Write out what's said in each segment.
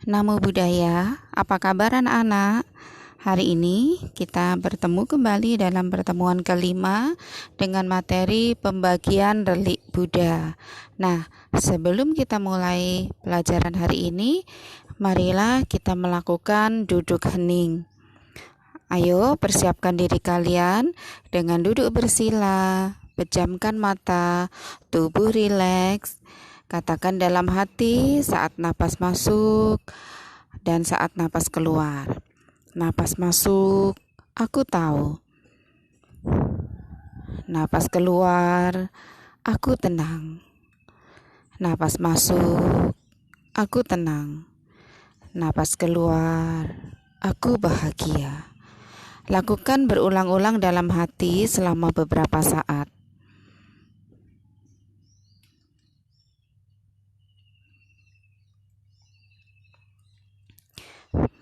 Namo Buddhaya, apa kabar anak-anak? Hari ini kita bertemu kembali dalam pertemuan kelima dengan materi pembagian relik Buddha. Nah, sebelum kita mulai pelajaran hari ini, marilah kita melakukan duduk hening. Ayo persiapkan diri kalian dengan duduk bersila, pejamkan mata, tubuh rileks. Katakan dalam hati saat napas masuk dan saat napas keluar. Napas masuk, aku tahu. Napas keluar, aku tenang. Napas masuk, aku tenang. Napas keluar, aku bahagia. Lakukan berulang-ulang dalam hati selama beberapa saat.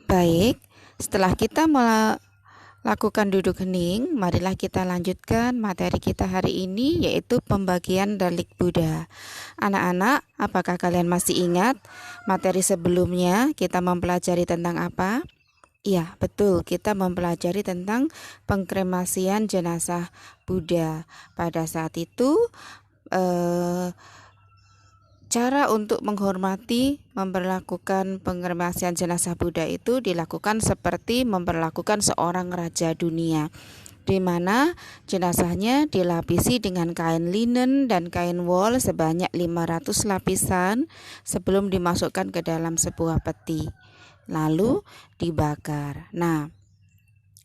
Baik, setelah kita melakukan duduk hening, marilah kita lanjutkan materi kita hari ini, yaitu pembagian relik Buddha. Anak-anak, apakah kalian masih ingat materi sebelumnya kita mempelajari tentang apa? Iya, betul, kita mempelajari tentang pengkremasian jenazah Buddha. Pada saat itu, cara untuk menghormati memperlakukan pengkremasian jenazah Buddha itu dilakukan seperti memperlakukan seorang raja dunia, di mana jenazahnya dilapisi dengan kain linen dan kain wol sebanyak 500 lapisan sebelum dimasukkan ke dalam sebuah peti, lalu dibakar. Nah,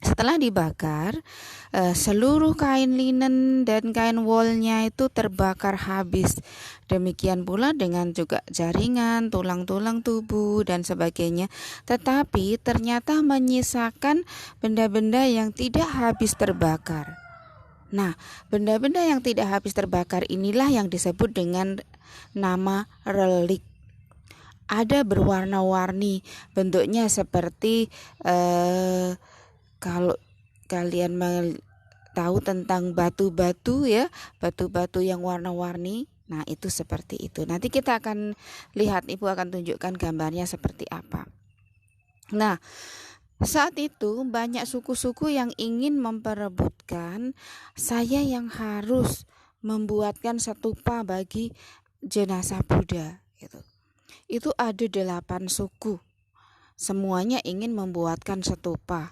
setelah dibakar, seluruh kain linen dan kain wolnya itu terbakar habis. Demikian pula dengan juga jaringan, tulang-tulang tubuh dan sebagainya. Tetapi ternyata menyisakan benda-benda yang tidak habis terbakar. Nah, benda-benda yang tidak habis terbakar inilah yang disebut dengan nama relik. Ada berwarna-warni, bentuknya seperti kalau kalian tahu tentang batu-batu ya, batu-batu yang warna-warni, nah itu seperti itu. Nanti kita akan lihat, Ibu akan tunjukkan gambarnya seperti apa. Nah, saat itu banyak suku-suku yang ingin memperebutkan saya yang harus membuatkan stupa bagi jenazah Buddha gitu. Itu ada 8 suku. Semuanya ingin membuatkan stupa.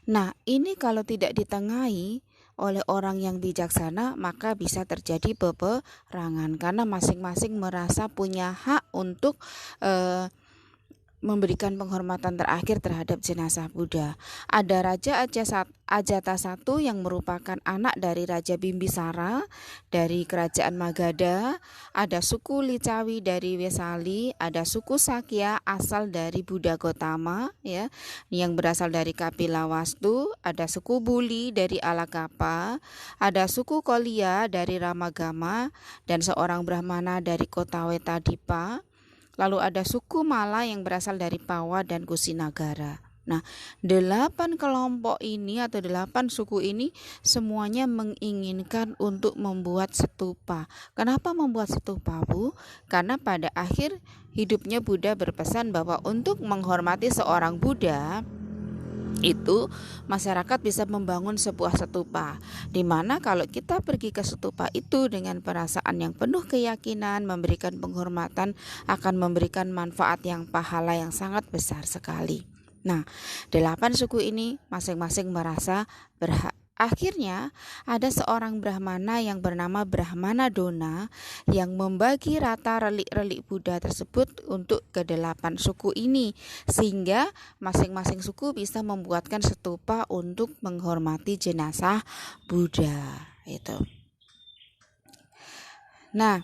Nah, ini kalau tidak ditengahi oleh orang yang bijaksana, maka bisa terjadi peperangan karena masing-masing merasa punya hak untuk memberikan penghormatan terakhir terhadap jenazah Buddha. Ada Raja Ajatasattu yang merupakan anak dari Raja Bimbisara dari kerajaan Magadha, ada suku Licawi dari Wesali, ada suku Sakya asal dari Buddha Gotama ya, yang berasal dari Kapilawastu, ada suku Buli dari Alakapa, ada suku Kolia dari Ramagama dan seorang Brahmana dari kota Wetadipa. Lalu ada suku Mala yang berasal dari Pawa dan Kusinagara. Nah, 8 kelompok ini atau 8 suku ini semuanya menginginkan untuk membuat stupa. Kenapa membuat stupa, Bu? Karena pada akhir hidupnya Buddha berpesan bahwa untuk menghormati seorang Buddha itu masyarakat bisa membangun sebuah stupa, di mana kalau kita pergi ke stupa itu dengan perasaan yang penuh keyakinan, memberikan penghormatan, akan memberikan manfaat yang pahala yang sangat besar sekali. Nah, 8 suku ini masing-masing merasa berhak. Akhirnya ada seorang Brahmana yang bernama Brahmana Dona yang membagi rata relik-relik Buddha tersebut untuk ke-8 suku ini, sehingga masing-masing suku bisa membuatkan stupa untuk menghormati jenazah Buddha itu. Nah,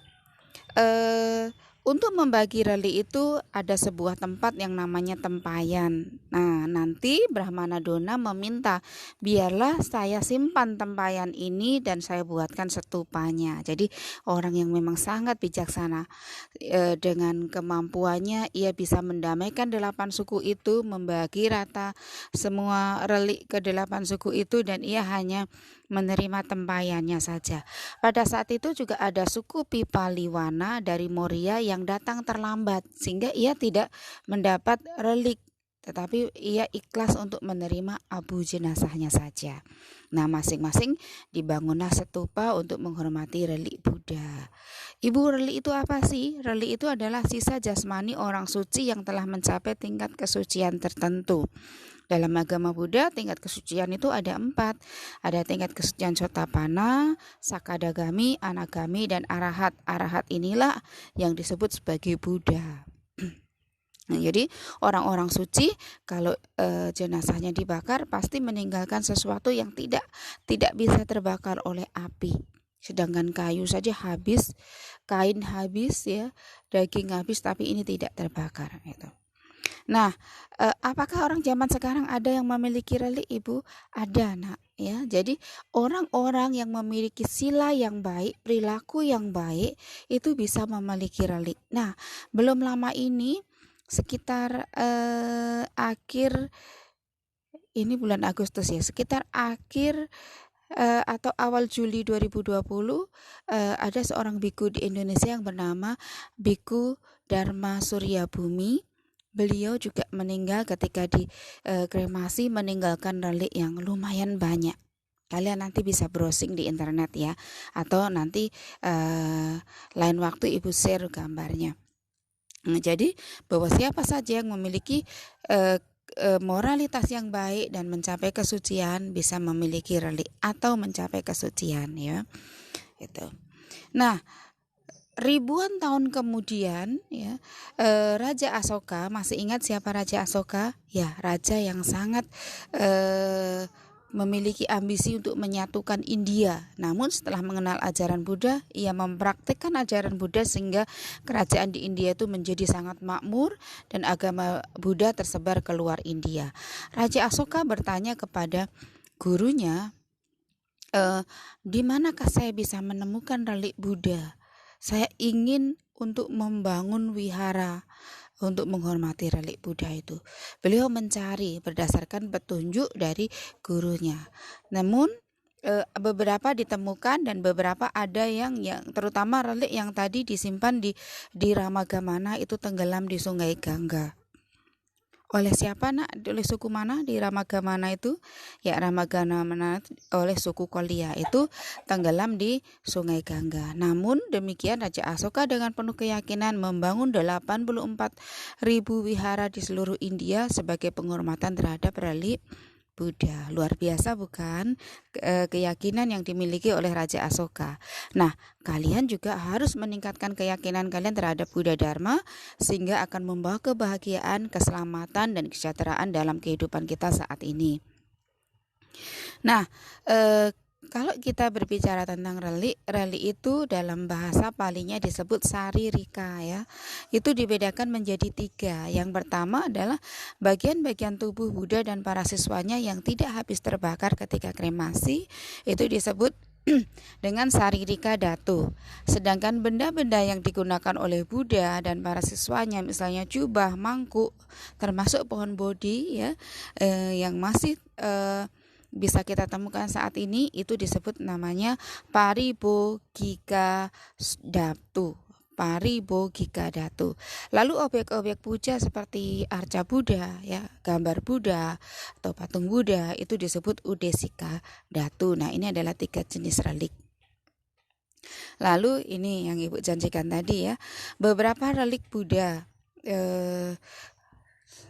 untuk membagi relik itu ada sebuah tempat yang namanya tempayan. Nah, nanti Brahmana Dona meminta, biarlah saya simpan tempayan ini dan saya buatkan stupanya. Jadi orang yang memang sangat bijaksana, dengan kemampuannya ia bisa mendamaikan 8 suku itu, membagi rata semua relik ke 8 suku itu, dan ia hanya menerima tempayannya saja. Pada saat itu juga ada suku Pipaliwana dari Moria yang datang terlambat sehingga ia tidak mendapat relik, tetapi ia ikhlas untuk menerima abu jenazahnya saja. Nah, masing-masing dibangunlah stupa untuk menghormati relik Buddha. Ibu, relik itu apa sih? Relik itu adalah sisa jasmani orang suci yang telah mencapai tingkat kesucian tertentu. Dalam agama Buddha, tingkat kesucian itu ada 4. Ada tingkat kesucian Sotapanna, Sakadagami, Anagami, dan Arahat. Arahat inilah yang disebut sebagai Buddha. Nah, jadi orang-orang suci kalau jenazahnya dibakar pasti meninggalkan sesuatu yang tidak bisa terbakar oleh api. Sedangkan kayu saja habis, kain habis ya, daging habis, tapi ini tidak terbakar gitu. Nah, apakah orang zaman sekarang ada yang memiliki relik, Ibu? Ada, Nak, ya. Jadi orang-orang yang memiliki sila yang baik, perilaku yang baik itu bisa memiliki relik. Nah, belum lama ini sekitar akhir ini bulan Agustus ya, sekitar akhir atau awal Juli 2020 ada seorang biku di Indonesia yang bernama Biku Dharma Surya Bumi. Beliau juga meninggal ketika di kremasi, meninggalkan relik yang lumayan banyak. Kalian nanti bisa browsing di internet ya, atau nanti lain waktu Ibu share gambarnya. Nah, jadi bahwa siapa saja yang memiliki moralitas yang baik dan mencapai kesucian bisa memiliki relik atau mencapai kesucian ya. Gitu. Nah, ribuan tahun kemudian ya, Raja Asoka, masih ingat siapa Raja Asoka? Ya, raja yang sangat memiliki ambisi untuk menyatukan India. Namun setelah mengenal ajaran Buddha, ia mempraktikkan ajaran Buddha sehingga kerajaan di India itu menjadi sangat makmur dan agama Buddha tersebar keluar India. Raja Asoka bertanya kepada gurunya, di manakah saya bisa menemukan relik Buddha? Saya ingin untuk membangun wihara untuk menghormati relik Buddha itu. Beliau mencari berdasarkan petunjuk dari gurunya. Namun beberapa ditemukan dan beberapa ada yang terutama relik yang tadi disimpan di Ramagamana itu tenggelam di Sungai Gangga. Oleh siapa, Nak? Oleh suku mana di Ramagamana itu? Ya, Ramagamana oleh suku Kolia itu tenggelam di Sungai Gangga. Namun demikian Raja Asoka dengan penuh keyakinan membangun 84.000 wihara di seluruh India sebagai penghormatan terhadap relik Buddha. Luar biasa bukan keyakinan yang dimiliki oleh Raja Asoka. Nah, kalian juga harus meningkatkan keyakinan kalian terhadap Buddha Dharma sehingga akan membawa kebahagiaan, keselamatan, dan kesejahteraan dalam kehidupan kita saat ini. Nah, kalau kita berbicara tentang relik itu dalam bahasa Palinya disebut saririka ya. Itu dibedakan menjadi 3. Yang pertama adalah bagian-bagian tubuh Buddha dan para siswanya yang tidak habis terbakar ketika kremasi, itu disebut dengan saririka datu. Sedangkan benda-benda yang digunakan oleh Buddha dan para siswanya, misalnya jubah, mangkuk, termasuk pohon bodhi ya, yang masih bisa kita temukan saat ini, itu disebut namanya paribogika datu. Paribogika datu. Lalu objek-objek puja seperti arca Buddha ya, gambar Buddha atau patung Buddha itu disebut udesika datu. Nah, ini adalah 3 jenis relik. Lalu ini yang Ibu janjikan tadi ya, beberapa relik Buddha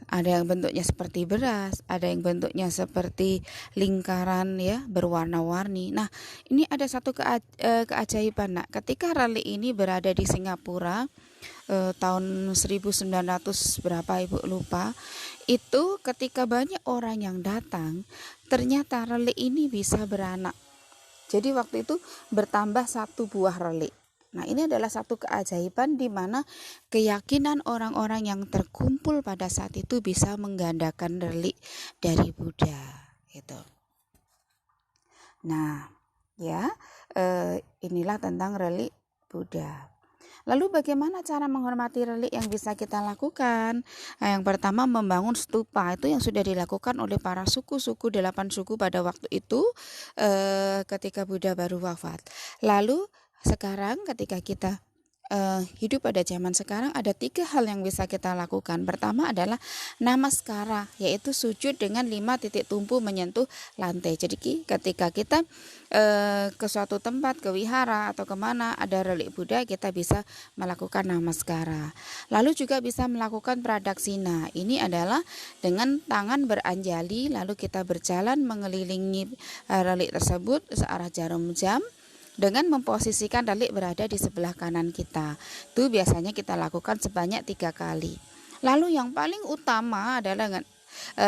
ada yang bentuknya seperti beras, ada yang bentuknya seperti lingkaran ya, berwarna-warni. Nah, ini ada satu keajaiban, Nak. Ketika relik ini berada di Singapura tahun 1900 berapa Ibu lupa, itu ketika banyak orang yang datang, ternyata relik ini bisa beranak. Jadi waktu itu bertambah 1 buah relik. Nah, ini adalah satu keajaiban di mana keyakinan orang-orang yang terkumpul pada saat itu bisa menggandakan relik dari Buddha gitu. Nah, ya, inilah tentang relik Buddha. Lalu bagaimana cara menghormati relik yang bisa kita lakukan? Nah, yang pertama membangun stupa, itu yang sudah dilakukan oleh para suku-suku 8 suku pada waktu itu ketika Buddha baru wafat. Lalu sekarang ketika kita hidup pada zaman sekarang, ada 3 hal yang bisa kita lakukan. Pertama adalah namaskara, yaitu sujud dengan 5 titik tumpu menyentuh lantai. Jadi ketika kita ke suatu tempat, ke wihara atau kemana ada relik Buddha, kita bisa melakukan namaskara. Lalu juga bisa melakukan pradaksina. Ini adalah dengan tangan beranjali, lalu kita berjalan mengelilingi relik tersebut searah jarum jam, dengan memposisikan relik berada di sebelah kanan kita. Itu biasanya kita lakukan sebanyak 3 kali. Lalu yang paling utama adalah dengan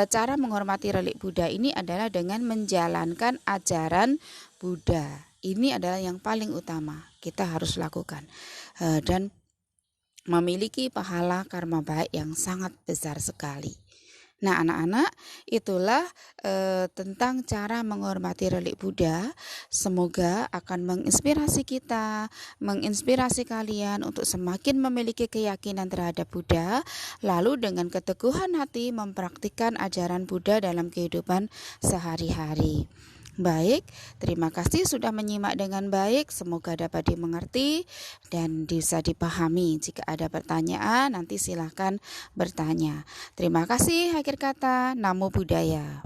cara menghormati relik Buddha ini adalah dengan menjalankan ajaran Buddha. Ini adalah yang paling utama kita harus lakukan, dan memiliki pahala karma baik yang sangat besar sekali. Nah, anak-anak, itulah tentang cara menghormati relik Buddha. Semoga akan menginspirasi kita, menginspirasi kalian untuk semakin memiliki keyakinan terhadap Buddha, lalu dengan keteguhan hati mempraktikkan ajaran Buddha dalam kehidupan sehari-hari. Baik, terima kasih sudah menyimak dengan baik. Semoga dapat dimengerti dan bisa dipahami. Jika ada pertanyaan, nanti silakan bertanya. Terima kasih. Akhir kata, Namo Buddhaya.